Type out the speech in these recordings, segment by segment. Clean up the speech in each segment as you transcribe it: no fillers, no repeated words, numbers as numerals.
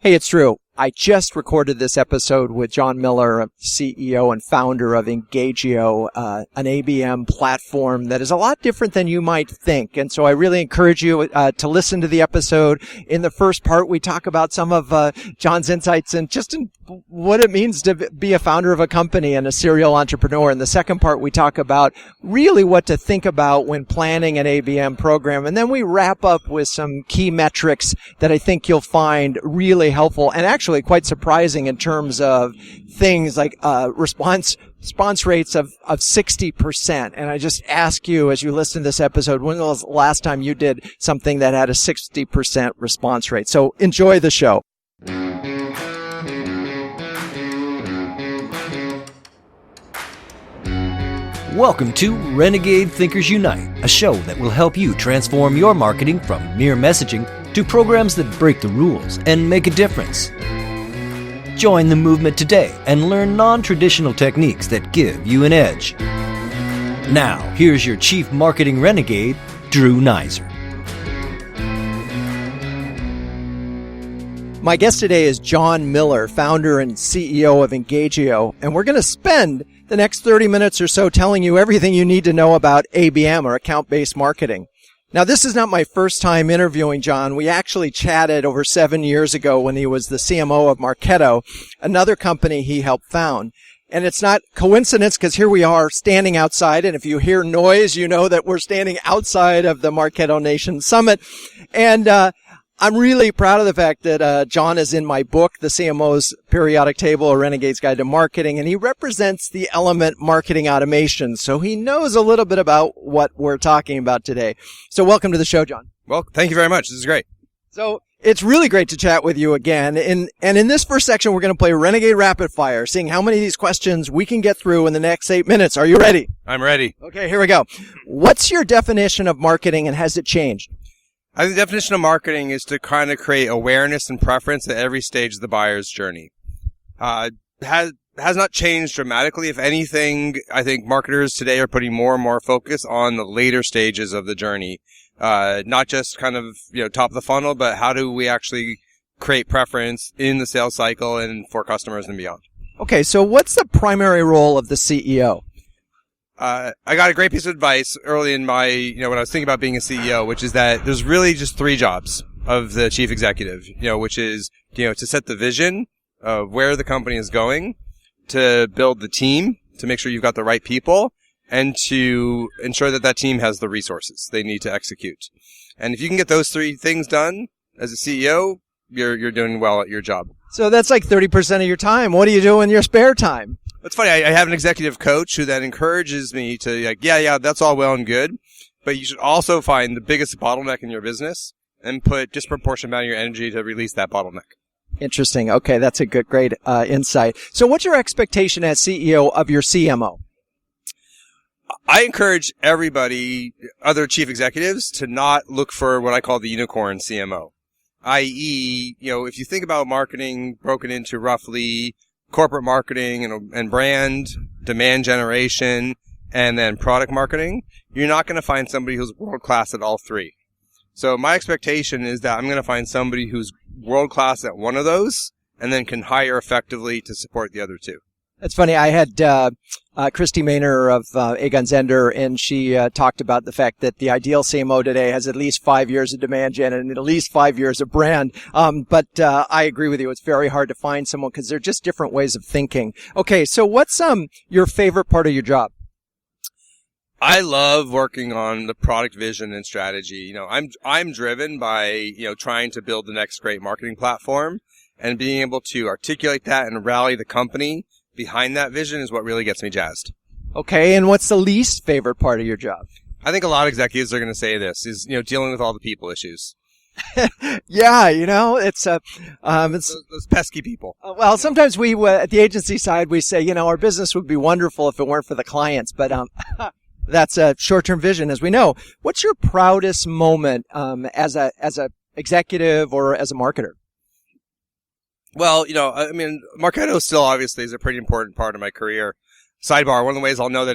Hey, it's Drew. I just recorded this episode with Jon Miller, CEO and founder of Engagio, an ABM platform that is a lot different than you might think. And so I really encourage you to listen to the episode. In the first part, we talk about some of Jon's insights and just in what it means to be a founder of a company and a serial entrepreneur. In the second part, we talk about really what to think about when planning an ABM program. And then we wrap up with some key metrics that I think you'll find really helpful and actually quite surprising in terms of things like response rates of 60%. And I just ask you, as you listen to this episode, when was the last time you did something that had a 60% response rate? So enjoy the show. Welcome to Renegade Thinkers Unite, a show that will help you transform your marketing from mere messaging to programs that break the rules and make a difference. Join the movement today and learn non-traditional techniques that give you an edge. Now, here's your Chief Marketing Renegade, Drew Nizer. My guest today is Jon Miller, founder and CEO of Engagio, and we're going to spend the next 30 minutes or so telling you everything you need to know about ABM, or account-based marketing. Now, this is not my first time interviewing Jon. We actually chatted over 7 years ago when he was the CMO of Marketo, another company he helped found. And it's not coincidence because here we are standing outside. And if you hear noise, you know that we're standing outside of the Marketo Nation Summit. And I'm really proud of the fact that Jon is in my book, The CMO's Periodic Table, A Renegade's Guide to Marketing, and he represents the element marketing automation. So he knows a little bit about what we're talking about today. So welcome to the show, Jon. Well, thank you very much. This is great. So it's really great to chat with you again. And in this first section, we're going to play Renegade Rapid Fire, seeing how many of these questions we can get through in the next 8 minutes. Are you ready? I'm ready. Okay, here we go. What's your definition of marketing, and has it changed? I think the definition of marketing is to kind of create awareness and preference at every stage of the buyer's journey. Has not changed dramatically. If anything, I think marketers today are putting more and more focus on the later stages of the journey. Not just kind of, top of the funnel, but how do we actually create preference in the sales cycle and for customers and beyond. Okay, so what's the primary role of the CEO? I got a great piece of advice early in my, when I was thinking about being a CEO, which is that there's really just 3 jobs of the chief executive, which is, to set the vision of where the company is going, to build the team, to make sure you've got the right people, and to ensure that that team has the resources they need to execute. And if you can get those 3 things done as a CEO, you're doing well at your job. So that's like 30% of your time. What do you do in your spare time? It's funny. I have an executive coach who then encourages me to yeah, that's all well and good, but you should also find the biggest bottleneck in your business and put disproportionate amount of your energy to release that bottleneck. Interesting. Okay, that's a great insight. So what's your expectation as CEO of your CMO? I encourage everybody, other chief executives, to not look for what I call the unicorn CMO, i.e., if you think about marketing broken into roughly corporate marketing and brand, demand generation, and then product marketing, you're not going to find somebody who's world-class at all 3. So my expectation is that I'm going to find somebody who's world-class at one of those and then can hire effectively to support the other 2. That's funny. I had Christy Maynor of Aegon Zender, and she talked about the fact that the ideal CMO today has at least 5 years of demand gen and at least 5 years of brand. But I agree with you. It's very hard to find someone because they're just different ways of thinking. Okay, so what's your favorite part of your job? I love working on the product vision and strategy. I'm driven by, trying to build the next great marketing platform, and being able to articulate that and rally the company behind that vision is what really gets me jazzed. Okay, and what's the least favorite part of your job? I think a lot of executives are going to say this is, dealing with all the people issues. Yeah, it's those pesky people. Well, sometimes we at the agency side we say, our business would be wonderful if it weren't for the clients, but that's a short-term vision, as we know. What's your proudest moment as a executive or as a marketer? Well, Marketo still obviously is a pretty important part of my career. Sidebar, one of the ways I'll know that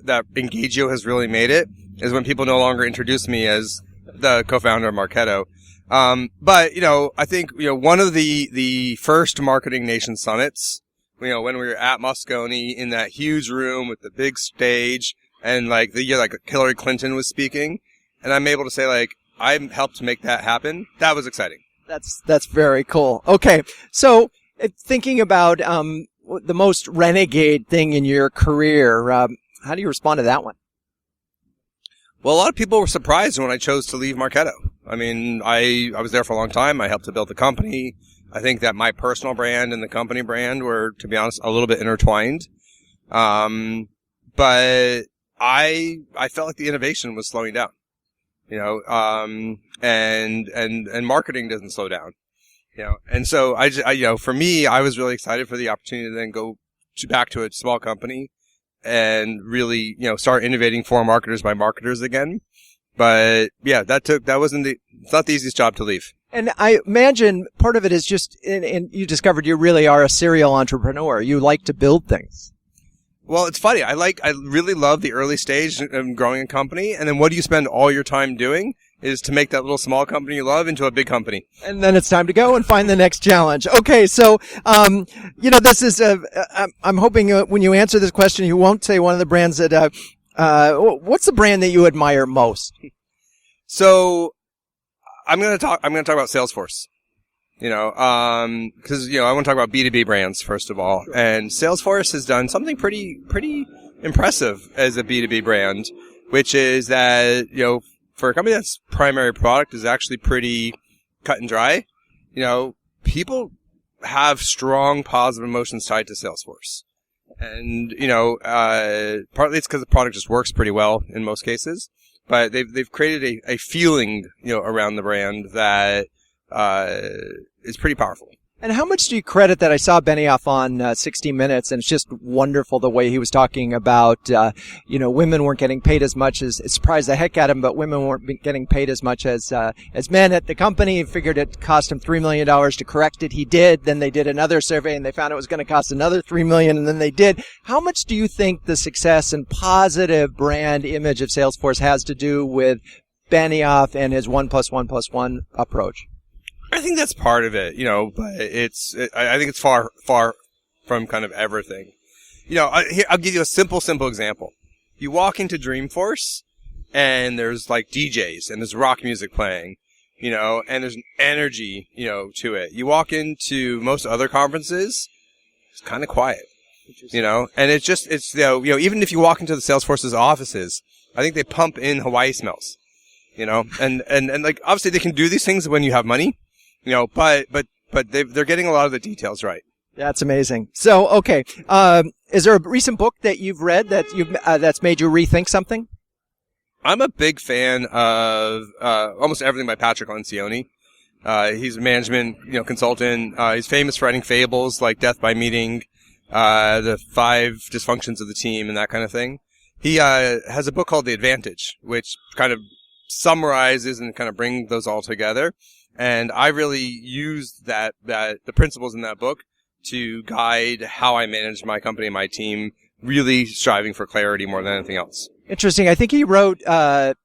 that Engagio has really made it is when people no longer introduce me as the co-founder of Marketo. But, I think, one of the first Marketing Nation summits, when we were at Moscone in that huge room with the big stage and like the year like Hillary Clinton was speaking, and I'm able to say like, I helped make that happen. That was exciting. That's very cool. Okay. So thinking about, the most renegade thing in your career, how do you respond to that one? Well, a lot of people were surprised when I chose to leave Marketo. I mean, I was there for a long time. I helped to build the company. I think that my personal brand and the company brand were, to be honest, a little bit intertwined. But I felt like the innovation was slowing down, and marketing doesn't slow down, and so for me, I was really excited for the opportunity to then go back to a small company and really, start innovating for marketers by marketers again. But yeah, it's not the easiest job to leave. And I imagine part of it is just, and you discovered you really are a serial entrepreneur. You like to build things. Well, it's funny. I really love the early stage of growing a company. And then what do you spend all your time doing is to make that little small company you love into a big company. And then it's time to go and find the next challenge. Okay. So, this is, I'm hoping when you answer this question, you won't say one of the brands that, what's the brand that you admire most? So I'm going to talk about Salesforce. Because, I want to talk about B2B brands, first of all. And Salesforce has done something pretty impressive as a B2B brand, which is that, for a company that's primary product is actually pretty cut and dry, people have strong positive emotions tied to Salesforce. And, partly it's because the product just works pretty well in most cases, but they've created a feeling, around the brand that is pretty powerful. And how much do you credit that? I saw Benioff on 60 Minutes, and it's just wonderful the way he was talking about, women weren't getting paid as much as, it surprised the heck out of him, but women weren't getting paid as much as men at the company. He figured it cost him $3 million to correct it. He did. Then they did another survey and they found it was going to cost another $3 million, and then they did. How much do you think the success and positive brand image of Salesforce has to do with Benioff and his 1+1+1 approach? I think that's part of it, but I think it's far from kind of everything. I'll give you a simple example. You walk into Dreamforce and there's like DJs and there's rock music playing, and there's an energy, to it. You walk into most other conferences, it's kind of quiet, and it's even if you walk into the Salesforce's offices, I think they pump in Hawaii smells, and like obviously they can do these things when you have money. But they're getting a lot of the details right. That's amazing. So, okay. Is there a recent book that you've read that that's made you rethink something? I'm a big fan of, almost everything by Patrick Lencioni. He's a management, consultant. He's famous for writing fables like Death by Meeting, the 5 dysfunctions of the team and that kind of thing. He, has a book called The Advantage, which kind of summarizes and kind of brings those all together. And I really used the principles in that book to guide how I manage my company and my team, really striving for clarity more than anything else. Interesting. I think he wrote,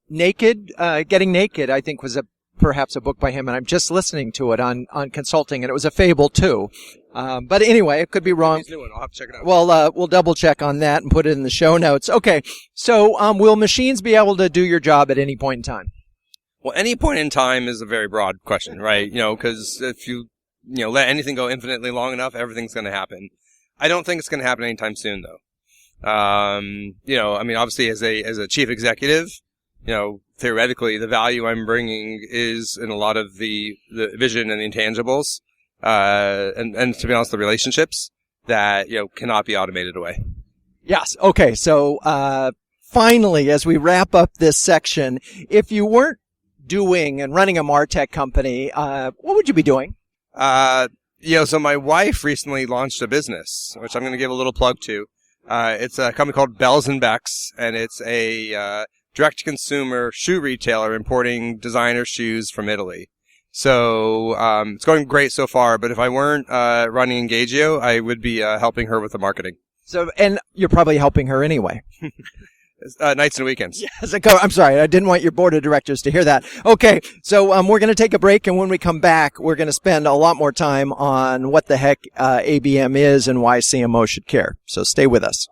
Naked, Getting Naked, I think was perhaps a book by him, and I'm just listening to it on consulting, and it was a fable too. But anyway, it could be wrong. I'll have to check it out. Well, we'll double check on that and put it in the show notes. Okay. So, will machines be able to do your job at any point in time? Well, any point in time is a very broad question, right? Because if you let anything go infinitely long enough, everything's going to happen. I don't think it's going to happen anytime soon, though. Obviously as a chief executive, theoretically the value I'm bringing is in a lot of the vision and the intangibles, and to be honest, the relationships that, cannot be automated away. Yes. Okay. So, finally, as we wrap up this section, if you weren't doing and running a MarTech company, what would you be doing? So my wife recently launched a business, which I'm going to give a little plug to. It's a company called Bells and Becks, and it's a direct-to-consumer shoe retailer importing designer shoes from Italy. So it's going great so far, but if I weren't running Engagio, I would be helping her with the marketing. So, and you're probably helping her anyway. Nights and weekends. Yes, I'm sorry. I didn't want your board of directors to hear that. Okay, so we're going to take a break, and when we come back, we're going to spend a lot more time on what the heck ABM is and why CMO should care. So stay with us.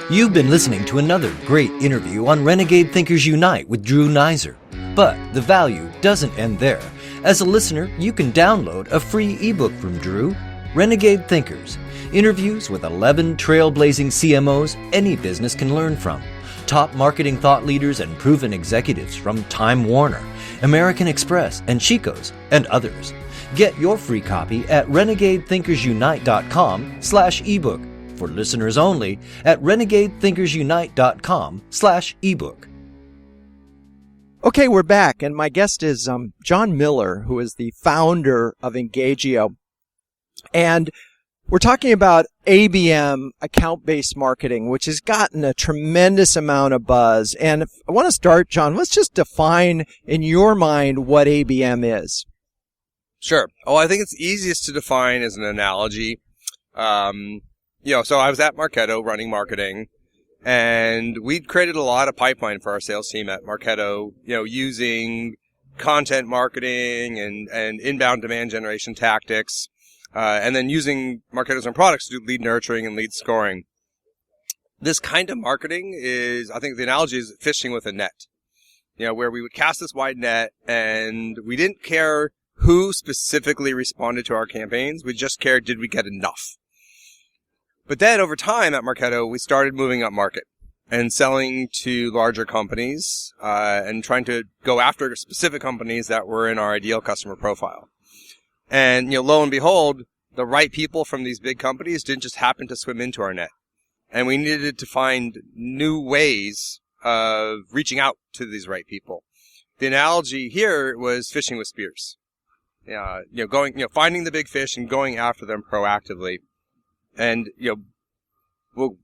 You've been listening to another great interview on Renegade Thinkers Unite with Drew Neiser. But the value doesn't end there. As a listener, you can download a free ebook from Drew, Renegade Thinkers, interviews with 11 trailblazing CMOs any business can learn from. Top marketing thought leaders and proven executives from Time Warner, American Express, and Chico's, and others. Get your free copy at renegadethinkersunite.com/ebook. For listeners only at renegadethinkersunite.com/ebook. Okay, we're back, and my guest is Jon Miller, who is the founder of Engagio. And we're talking about ABM, account-based marketing, which has gotten a tremendous amount of buzz. And I want to start, Jon, let's just define in your mind what ABM is. Sure. Oh, I think it's easiest to define as an analogy. So I was at Marketo running marketing, and we'd created a lot of pipeline for our sales team at Marketo, using content marketing and inbound demand generation tactics. And then using Marketo's own products to do lead nurturing and lead scoring. This kind of marketing is, I think the analogy is fishing with a net. Where we would cast this wide net and we didn't care who specifically responded to our campaigns. We just cared, did we get enough? But then over time at Marketo, we started moving up market and selling to larger companies, and trying to go after specific companies that were in our ideal customer profile. And, lo and behold, the right people from these big companies didn't just happen to swim into our net. And we needed to find new ways of reaching out to these right people. The analogy here was fishing with spears. Finding the big fish and going after them proactively. And, we'll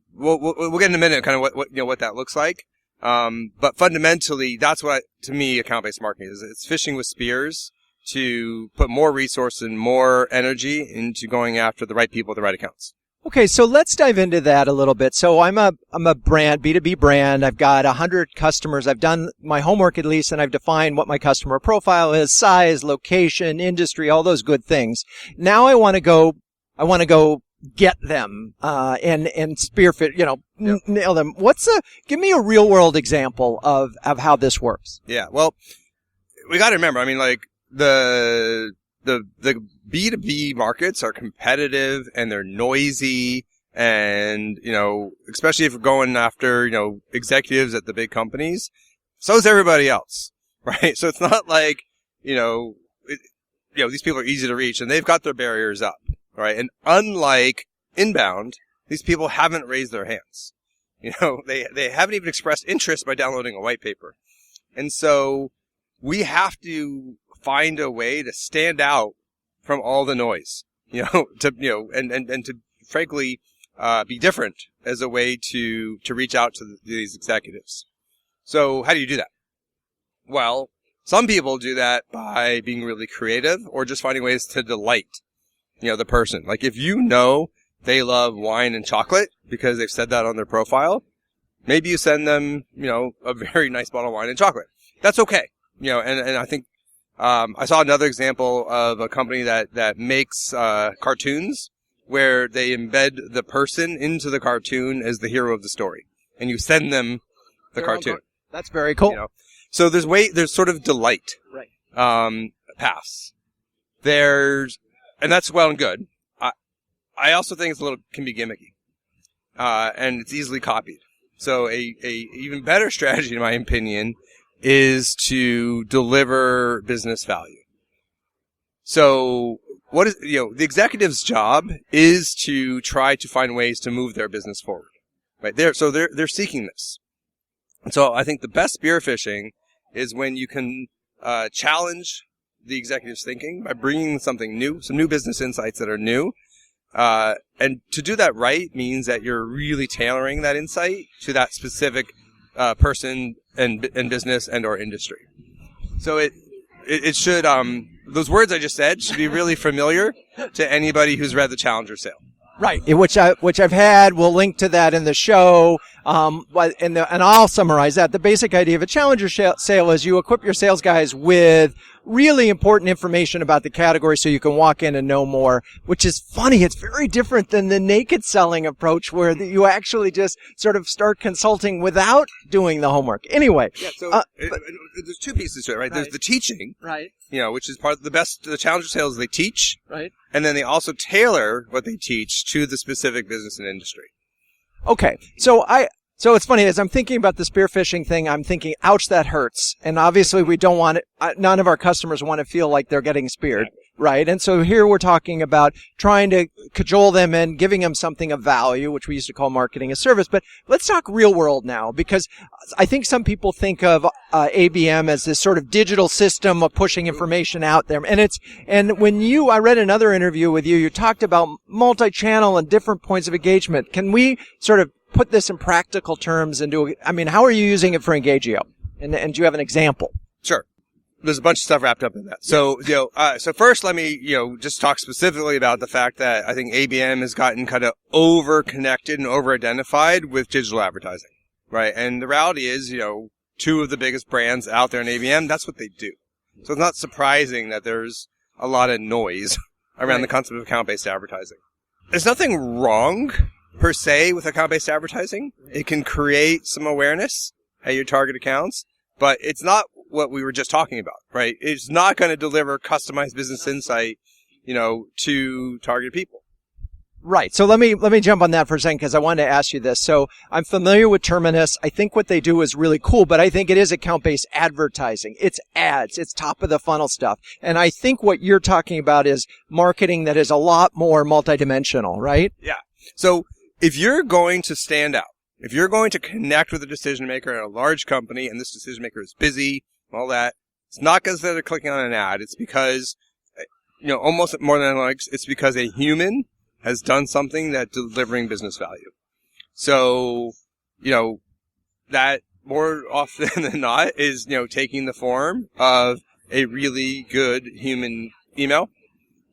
get in a minute kind of what that looks like. But fundamentally, that's what, to me, account-based marketing is. It's fishing with spears to put more resource and more energy into going after the right people at the right accounts. Okay, so let's dive into that a little bit. So I'm a brand, B2B brand. I've got 100 customers. I've done my homework at least, and I've defined what my customer profile is, size, location, industry, all those good things. Now I want to go get them, and spearfish, nail them. Give me a real world example of how this works. Yeah, well, we got to remember, the B2B markets are competitive and they're noisy, and, especially if you're going after, executives at the big companies, so is everybody else, right? So it's not like, these people are easy to reach and they've got their barriers up, right? And unlike inbound, these people haven't raised their hands. They haven't even expressed interest by downloading a white paper. And so we have to find a way to stand out from all the noise, and to frankly, be different as a way to reach out to these executives. So how do you do that? Well, some people do that by being really creative or just finding ways to delight, the person. Like if they love wine and chocolate because they've said that on their profile, maybe you send them, a very nice bottle of wine and chocolate. That's okay. And I think, I saw another example of a company that makes cartoons where they embed the person into the cartoon as the hero of the story, and you send them the cartoon. That's very cool. So there's sort of delight, right? Paths. And that's well and good. I also think can be gimmicky, and it's easily copied. So a even better strategy, in my opinion, is to deliver business value. So what is, the executive's job is to try to find ways to move their business forward, right? They're seeking this. And so I think the best spear fishing is when you can challenge the executive's thinking by bringing something new, some new business insights that are new. And to do that right means that you're really tailoring that insight to that specific person and business and or industry. So it should, those words I just said should be really familiar to anybody who's read the Challenger sale. Right, which I've had. We'll link to that in the show. And I'll summarize that. The basic idea of a challenger sale is you equip your sales guys with really important information about the category so you can walk in and know more, which is funny. It's very different than the naked selling approach where you actually just sort of start consulting without doing the homework. Anyway. Yeah, so there's two pieces to it, right? There's the teaching, right? Which is part of the challenger sales they teach, right? And then they also tailor what they teach to the specific business and industry. Okay. So it's funny, as I'm thinking about the spearfishing thing, I'm thinking, ouch, that hurts. And obviously we don't want it, none of our customers want to feel like they're getting speared, right? And so here we're talking about trying to cajole them and giving them something of value, which we used to call marketing as service. But let's talk real world now, because I think some people think of ABM as this sort of digital system of pushing information out there. And when I read another interview with you, you talked about multi-channel and different points of engagement. Can we sort of put this in practical terms how are you using it for Engagio? And do you have an example? Sure. There's a bunch of stuff wrapped up in that. So, so first let me, just talk specifically about the fact that I think ABM has gotten kind of over-connected and over-identified with digital advertising, right? And the reality is, two of the biggest brands out there in ABM, that's what they do. So it's not surprising that there's a lot of noise around the concept of account-based advertising. There's nothing wrong per se with account-based advertising. It can create some awareness at your target accounts, but it's not what we were just talking about, right? It's not going to deliver customized business insight, to targeted people. Right. So let me jump on that for a second because I wanted to ask you this. So I'm familiar with Terminus. I think what they do is really cool, but I think it is account-based advertising. It's ads. It's top of the funnel stuff. And I think what you're talking about is marketing that is a lot more multidimensional, right? Yeah. So if you're going to stand out, if you're going to connect with a decision maker in a large company and this decision maker is busy, all that, it's not because they're clicking on an ad. It's because, almost more than like, it's because a human has done something that's delivering business value. So, that more often than not is, taking the form of a really good human email.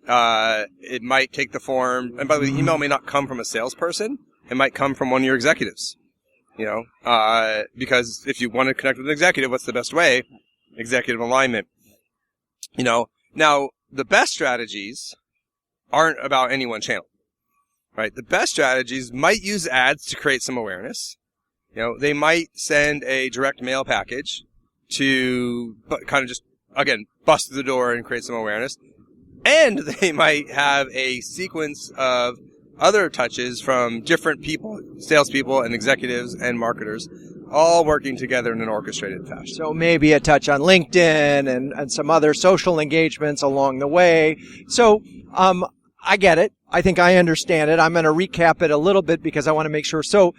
It might take the form, and by the way, the email may not come from a salesperson. It might come from one of your executives, because if you want to connect with an executive, what's the best way? Executive alignment. Now the best strategies aren't about any one channel, right? The best strategies might use ads to create some awareness. They might send a direct mail package to kind of just, again, bust through the door and create some awareness. And they might have a sequence of other touches from different people, salespeople and executives and marketers, all working together in an orchestrated fashion. So maybe a touch on LinkedIn and some other social engagements along the way. So I get it. I think I understand it. I'm going to recap it a little bit because I want to make sure. So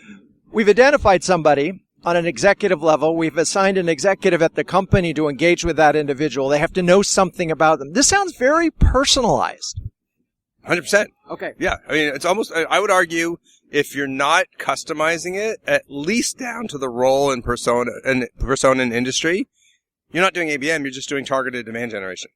we've identified somebody on an executive level. We've assigned an executive at the company to engage with that individual. They have to know something about them. This sounds very personalized. 100%. Okay. Yeah. I mean, it's almost, I would argue, if you're not customizing it, at least down to the role and persona and industry, you're not doing ABM, you're just doing targeted demand generation.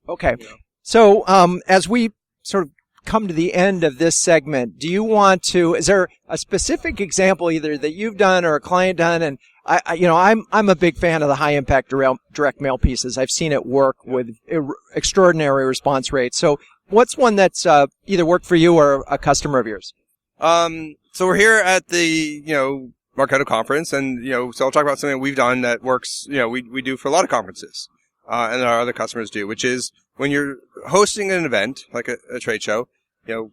Okay. So, as we sort of come to the end of this segment, is there a specific example either that you've done or a client done? And I'm a big fan of the high impact direct mail pieces. I've seen it work with extraordinary response rates. So what's one that's either worked for you or a customer of yours? So we're here at the, Marketo conference, and, so I'll talk about something we've done that works, we do for a lot of conferences, and our other customers do, which is when you're hosting an event, like a trade show, you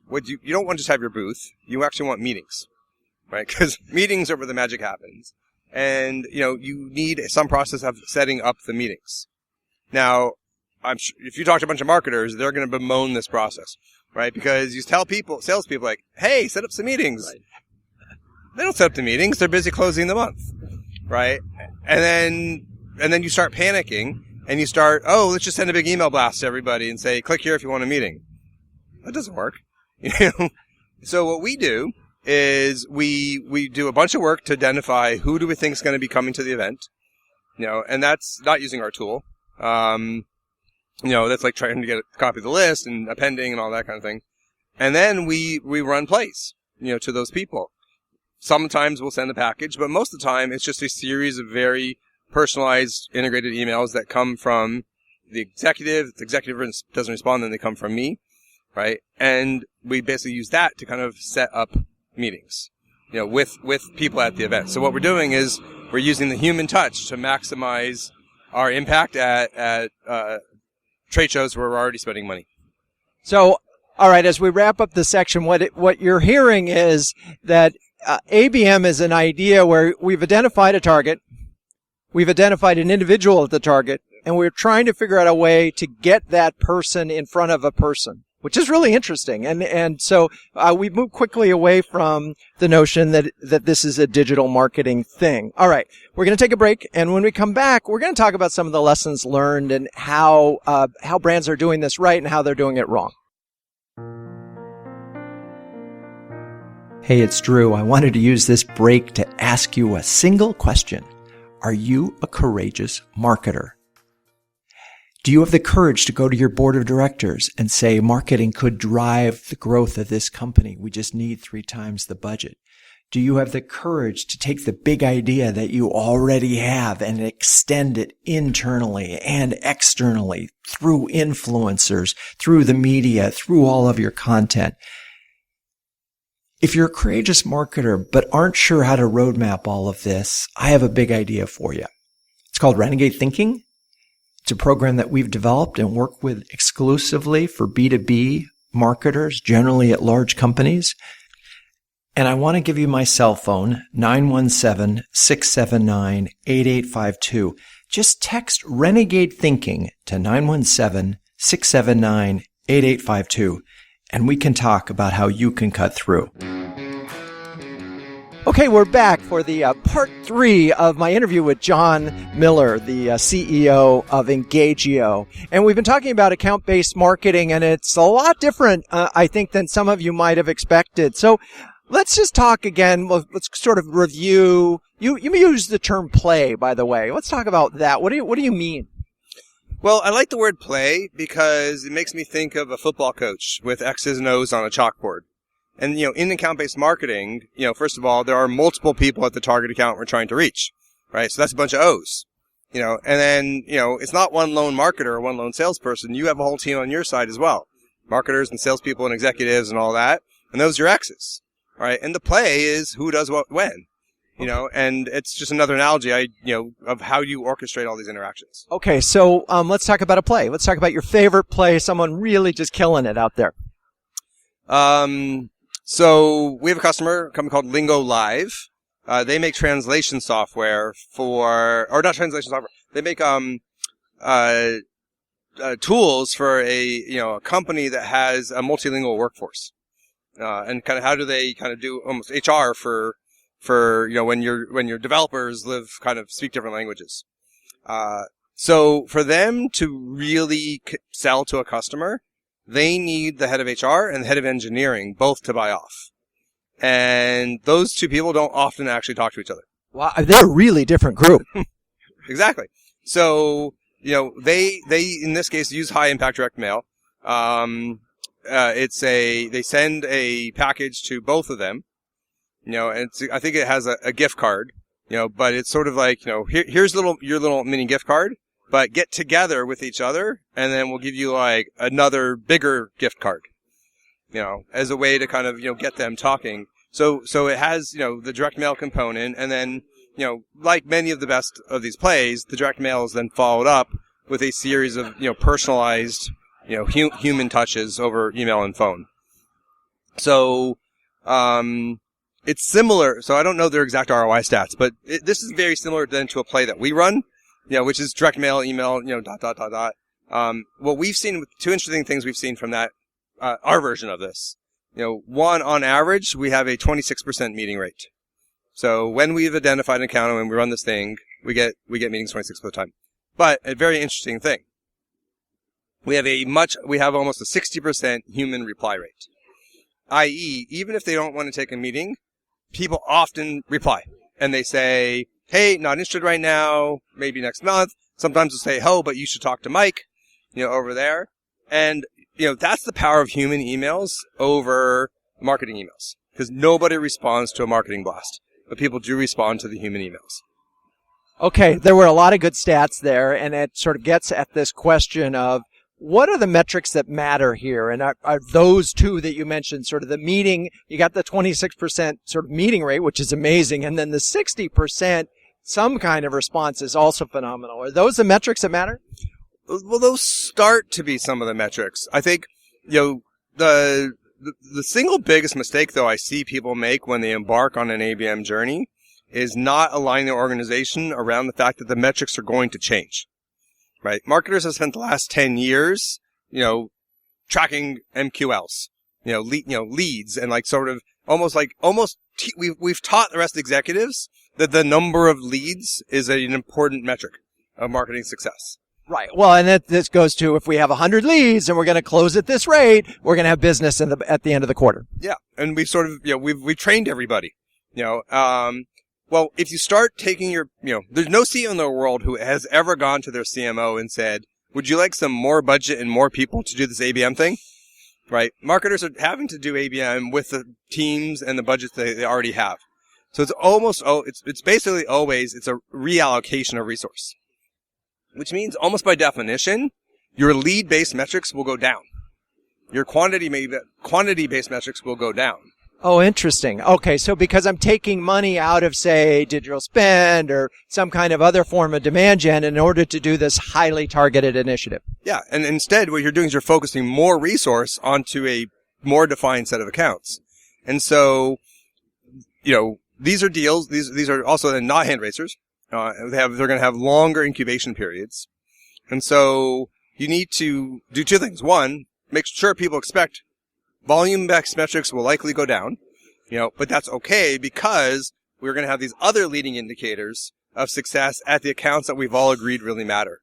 don't want to just have your booth. You actually want meetings, right? Because meetings are where the magic happens. And, you need some process of setting up the meetings. Now, I'm sure if you talk to a bunch of marketers, they're going to bemoan this process, right? Because you tell salespeople like, hey, set up some meetings. Right. They don't set up the meetings. They're busy closing the month, right? And then you start panicking and you start, let's just send a big email blast to everybody and say, click here if you want a meeting. That doesn't work. So what we do is we do a bunch of work to identify who do we think is going to be coming to the event, and that's not using our tool. That's like trying to get a copy of the list and appending and all that kind of thing. And then we run plays, to those people. sometimes we'll send a package, but most of the time it's just a series of very personalized, integrated emails that come from the executive. If the executive doesn't respond, then they come from me, right? And we basically use that to kind of set up meetings, with people at the event. So what we're doing is we're using the human touch to maximize our impact at trade shows where we're already spending money. So, all right, as we wrap up the section, what you're hearing is that ABM is an idea where we've identified a target, we've identified an individual at the target, and we're trying to figure out a way to get that person in front of a person, which is really interesting. And so we've moved quickly away from the notion that this is a digital marketing thing. All right, we're going to take a break, and when we come back, we're going to talk about some of the lessons learned and how brands are doing this right and how they're doing it wrong. Hey, it's Drew. I wanted to use this break to ask you a single question. Are you a courageous marketer? Do you have the courage to go to your board of directors and say marketing could drive the growth of this company? We just need 3 times the budget. Do you have the courage to take the big idea that you already have and extend it internally and externally through influencers, through the media, through all of your content? If you're a courageous marketer but aren't sure how to roadmap all of this, I have a big idea for you. It's called Renegade Thinking. It's a program that we've developed and work with exclusively for B2B marketers, generally at large companies. And I want to give you my cell phone, 917-679-8852. Just text Renegade Thinking to 917-679-8852, and we can talk about how you can cut through. Okay, we're back for the part 3 of my interview with Jon Miller, the CEO of Engagio. And we've been talking about account-based marketing, and it's a lot different, I think, than some of you might have expected. So let's just talk again. Let's sort of review. You use the term play, by the way. Let's talk about that. What do you mean? Well, I like the word play because it makes me think of a football coach with X's and O's on a chalkboard. And, in account-based marketing, first of all, there are multiple people at the target account we're trying to reach, right? So that's a bunch of O's, and then, it's not one lone marketer or one lone salesperson. You have a whole team on your side as well. Marketers and salespeople and executives and all that. And those are your X's, right? And the play is who does what when, and it's just another analogy, of how you orchestrate all these interactions. Okay. So, let's talk about a play. Let's talk about your favorite play, someone really just killing it out there. So we have a company called Lingo Live. They make translation software not translation software. They make, tools for a company that has a multilingual workforce. And kind of how do they kind of do almost HR for when your developers speak different languages. So for them to really sell to a customer, they need the head of HR and the head of engineering both to buy off. And those two people don't often actually talk to each other. Wow, they're a really different group. Exactly. So, they in this case use high impact direct mail. They send a package to both of them. And I think it has a gift card, but it's sort of like, here's your little mini gift card. But get together with each other, and then we'll give you like another bigger gift card, as a way to kind of, get them talking. So it has, the direct mail component, and then, like many of the best of these plays, the direct mail is then followed up with a series of, personalized, human touches over email and phone. So, it's similar. So I don't know their exact ROI stats, but this is very similar then to a play that we run. Which is direct mail, email, ... What we've seen, 2 interesting things we've seen from that, our version of this. One, on average, we have a 26% meeting rate. So when we've identified an account and when we run this thing, we get meetings 26% of the time. But a very interesting thing. We have almost a 60% human reply rate. I.e., even if they don't want to take a meeting, people often reply. And they say, hey, not interested right now, maybe next month. Sometimes they'll say, but you should talk to Mike, over there. And, that's the power of human emails over marketing emails. because nobody responds to a marketing blast, but people do respond to the human emails. Okay, there were a lot of good stats there, and it sort of gets at this question of what are the metrics that matter here? And are those two that you mentioned, sort of the meeting, you got the 26% sort of meeting rate, which is amazing, and then the 60% some kind of response is also phenomenal. Are those the metrics that matter? Well, those start to be some of the metrics. I think, the single biggest mistake, though, I see people make when they embark on an ABM journey is not aligning their organization around the fact that the metrics are going to change. Right? Marketers have spent the last 10 years, tracking MQLs, leads, and we've taught the rest of the executives that the number of leads is an important metric of marketing success. Right. Well, and this goes to if we have 100 leads and we're going to close at this rate, we're going to have business at the end of the quarter. Yeah. And we've sort of, we've trained everybody, well, if you start taking there's no CEO in the world who has ever gone to their CMO and said, would you like some more budget and more people to do this ABM thing? Right? Marketers are having to do ABM with the teams and the budgets they already have. So it's basically always, it's a reallocation of resource, which means almost by definition, your lead-based metrics will go down. Your quantity-based metrics will go down. Oh, interesting. Okay, so because I'm taking money out of, say, digital spend or some kind of other form of demand gen in order to do this highly targeted initiative. Yeah, and instead what you're doing is you're focusing more resource onto a more defined set of accounts. And so, these are deals, these are also not hand raisers. They're going to have longer incubation periods. And so you need to do two things. One, make sure people expect volume-based metrics will likely go down, but that's okay because we're going to have these other leading indicators of success at the accounts that we've all agreed really matter.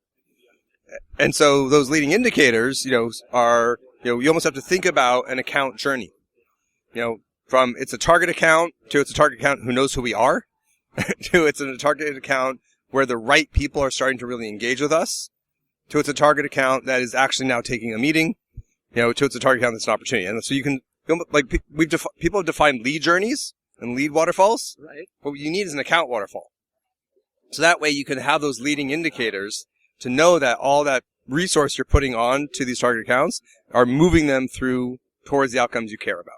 And so those leading indicators, are, you almost have to think about an account journey, from it's a target account to it's a target account who knows who we are to it's a target account where the right people are starting to really engage with us to it's a target account that is actually now taking a meeting, to it's a target account that's an opportunity. And so you can, people have defined lead journeys and lead waterfalls. Right. What you need is an account waterfall. So that way you can have those leading indicators to know that all that resource you're putting on to these target accounts are moving them through towards the outcomes you care about.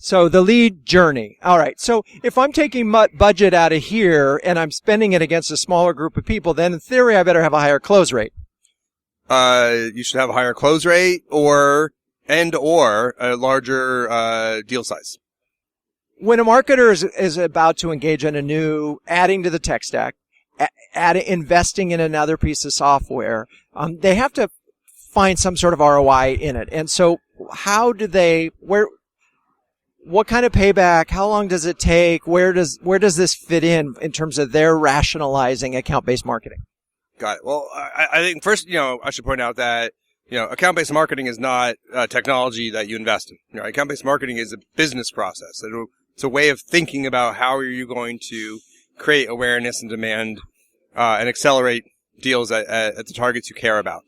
So the lead journey. All right. So if I'm taking budget out of here and I'm spending it against a smaller group of people, then in theory I better have a higher close rate. You should have a higher close rate or a larger deal size. When a marketer is about to engage in adding to the tech stack, investing in another piece of software, they have to find some sort of ROI in it. And so how do they, what kind of payback, how long does it take, where does this fit in terms of their rationalizing account-based marketing? Got it. Well, I think first, I should point out that, account-based marketing is not technology that you invest in. Account-based marketing is a business process. It's a way of thinking about how are you going to create awareness and demand and accelerate deals at the targets you care about.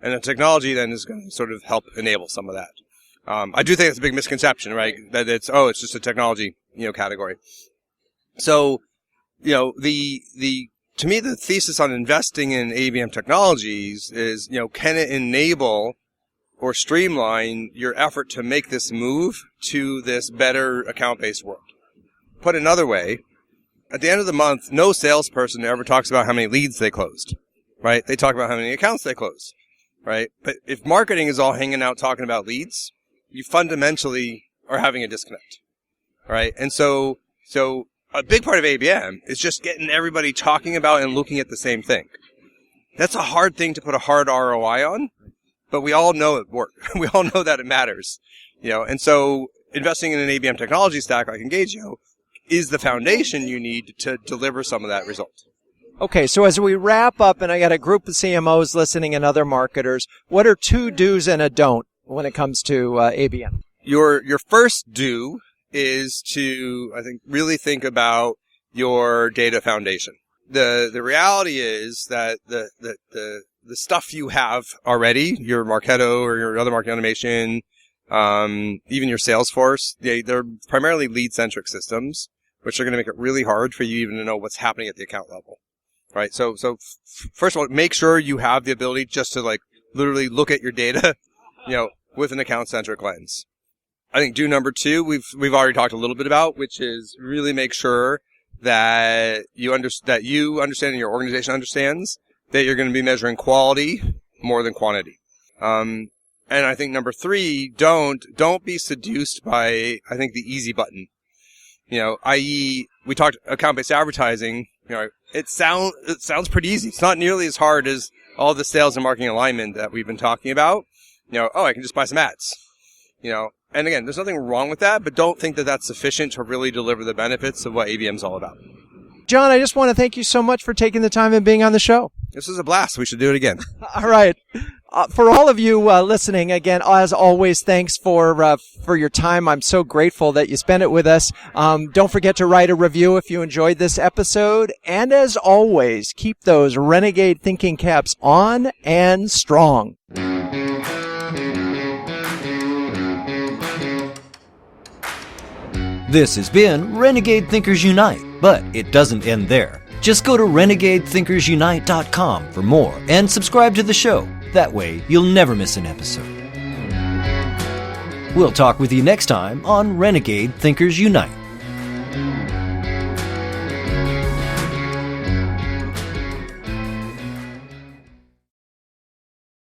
And the technology then is going to sort of help enable some of that. I do think it's a big misconception, right? That it's just a technology, category. So, to me, the thesis on investing in ABM technologies is, can it enable or streamline your effort to make this move to this better account-based world? Put another way, at the end of the month, no salesperson ever talks about how many leads they closed, right? They talk about how many accounts they closed, right? But if marketing is all hanging out talking about leads, you fundamentally are having a disconnect, right? And so a big part of ABM is just getting everybody talking about and looking at the same thing. That's a hard thing to put a hard ROI on, but we all know it works. We all know that it matters, and so investing in an ABM technology stack like Engagio is the foundation you need to deliver some of that result. Okay, so as we wrap up, and I got a group of CMOs listening and other marketers, what are 2 do's and a don't when it comes to ABM? Your first do is to, I think, really think about your data foundation. The reality is that the stuff you have already, your Marketo or your other marketing automation, even your Salesforce, they're primarily lead-centric systems, which are going to make it really hard for you even to know what's happening at the account level, right? So first of all, make sure you have the ability just to like literally look at your data, with an account-centric lens. I think number 2, we've already talked a little bit about, which is really make sure that you understand and your organization understands that you're going to be measuring quality more than quantity. And I think number 3, don't be seduced by, I think, the easy button. I.e., we talked account-based advertising. It sounds pretty easy. It's not nearly as hard as all the sales and marketing alignment that we've been talking about. I can just buy some ads. And again, there's nothing wrong with that, but don't think that that's sufficient to really deliver the benefits of what ABM is all about. John, I just want to thank you so much for taking the time and being on the show. This was a blast. We should do it again. All right. For all of you listening, again, as always, thanks for your time. I'm so grateful that you spent it with us. Don't forget to write a review if you enjoyed this episode. And as always, keep those Renegade thinking caps on and strong. This has been Renegade Thinkers Unite, but it doesn't end there. Just go to renegadethinkersunite.com for more and subscribe to the show. That way, you'll never miss an episode. We'll talk with you next time on Renegade Thinkers Unite.